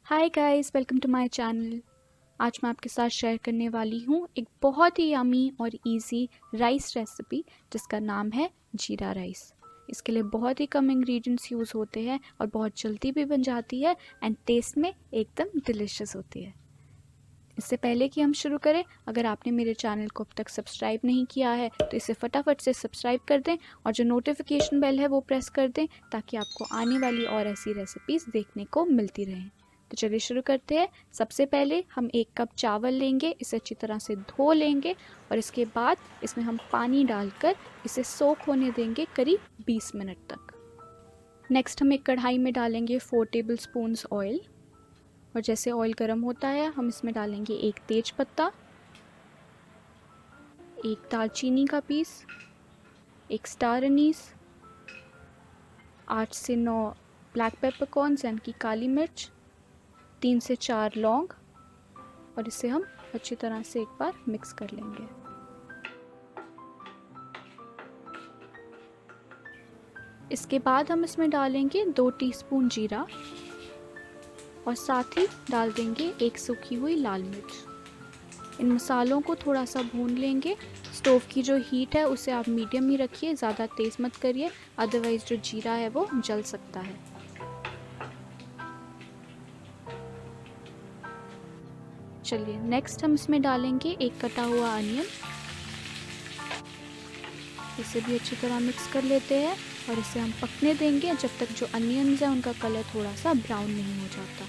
Hi guys, welcome to my channel. आज मैं आपके साथ शेयर करने वाली हूँ एक बहुत ही यमी और इजी राइस रेसिपी जिसका नाम है जीरा राइस। इसके लिए बहुत ही कम इंग्रेडिएंट्स यूज़ होते हैं और बहुत जल्दी भी बन जाती है एंड टेस्ट में एकदम डिलीशियस होती है। इससे पहले कि हम शुरू करें, अगर आपने मेरे चैनल को अब तक सब्सक्राइब नहीं किया है तो इसे फटाफट से सब्सक्राइब कर दें और जो नोटिफिकेशन बेल है वो प्रेस कर दें ताकि आपको आने वाली और ऐसी रेसिपीज़ देखने को मिलती रहें। तो चलिए शुरू करते हैं। सबसे पहले हम 1 कप चावल लेंगे, इसे अच्छी तरह से धो लेंगे और इसके बाद इसमें हम पानी डालकर इसे सोक होने देंगे करीब 20 मिनट तक। नेक्स्ट हम एक कढ़ाई में डालेंगे 4 टेबल स्पून्स ऑयल और जैसे ऑयल गर्म होता है हम इसमें डालेंगे 1 तेज पत्ता, 1 दालचीनी का पीस, 1 स्टार अनीस, 8 से 9 ब्लैक पेपरकॉर्न्स यानी कि काली मिर्च, 3 से 4 लौंग और इसे हम अच्छी तरह से एक बार मिक्स कर लेंगे। इसके बाद हम इसमें डालेंगे 2 टीस्पून जीरा और साथ ही डाल देंगे 1 सूखी हुई लाल मिर्च। इन मसालों को थोड़ा सा भून लेंगे। स्टोव की जो हीट है उसे आप मीडियम ही रखिए, ज़्यादा तेज़ मत करिए, अदरवाइज़ जो जीरा है वो जल सकता है। चलिए नेक्स्ट हम इसमें डालेंगे 1 कटा हुआ अनियन। इसे भी अच्छी तरह मिक्स कर लेते हैं और इसे हम पकने देंगे जब तक जो अनियंस है उनका कलर थोड़ा सा ब्राउन नहीं हो जाता।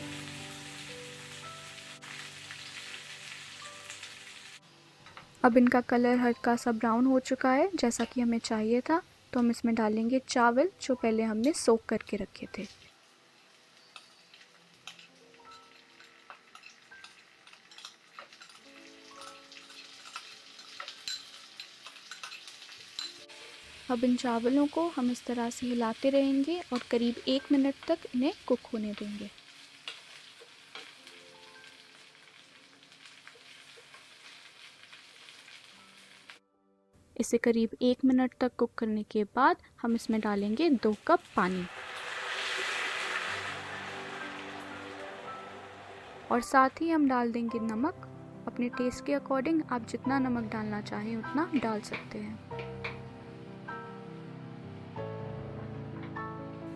अब इनका कलर हल्का सा ब्राउन हो चुका है जैसा कि हमें चाहिए था, तो हम इसमें डालेंगे चावल जो पहले हमने सोक करके रखे थे। अब इन चावलों को हम इस तरह से हिलाते रहेंगे और करीब 1 मिनट तक इन्हें कुक होने देंगे। इसे करीब 1 मिनट तक कुक करने के बाद हम इसमें डालेंगे 2 कप पानी और साथ ही हम डाल देंगे नमक। अपने टेस्ट के अकॉर्डिंग आप जितना नमक डालना चाहें उतना डाल सकते हैं।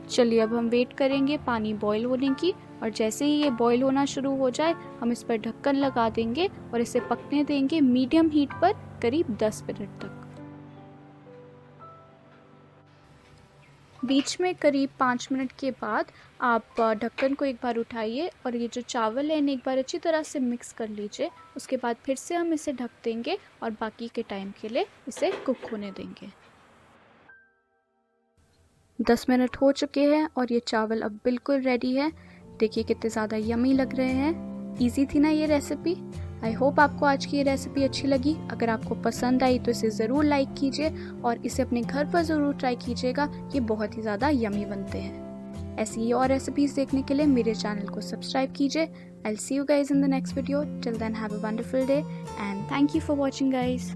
चलिए अब हम वेट करेंगे पानी बॉईल होने की और जैसे ही ये बॉईल होना शुरू हो जाए हम इस पर ढक्कन लगा देंगे और इसे पकने देंगे मीडियम हीट पर करीब 10 मिनट तक। बीच में करीब 5 मिनट के बाद आप ढक्कन को एक बार उठाइए और ये जो चावल है इन्हें एक बार अच्छी तरह से मिक्स कर लीजिए। उसके बाद फिर से हम इसे ढक देंगे और बाकी के टाइम के लिए इसे कुक होने देंगे। 10 मिनट हो चुके हैं और ये चावल अब बिल्कुल रेडी है। देखिए कितने ज़्यादा यमी लग रहे हैं। इजी थी ना ये रेसिपी। आई होप आपको आज की ये रेसिपी अच्छी लगी। अगर आपको पसंद आई तो इसे ज़रूर लाइक कीजिए और इसे अपने घर पर ज़रूर ट्राई कीजिएगा। ये बहुत ही ज़्यादा यमी बनते हैं। ऐसी ही और रेसिपीज़ देखने के लिए मेरे चैनल को सब्सक्राइब कीजिए। I will see you guys in the next video. Till then have a wonderful day and thank you for watching guys.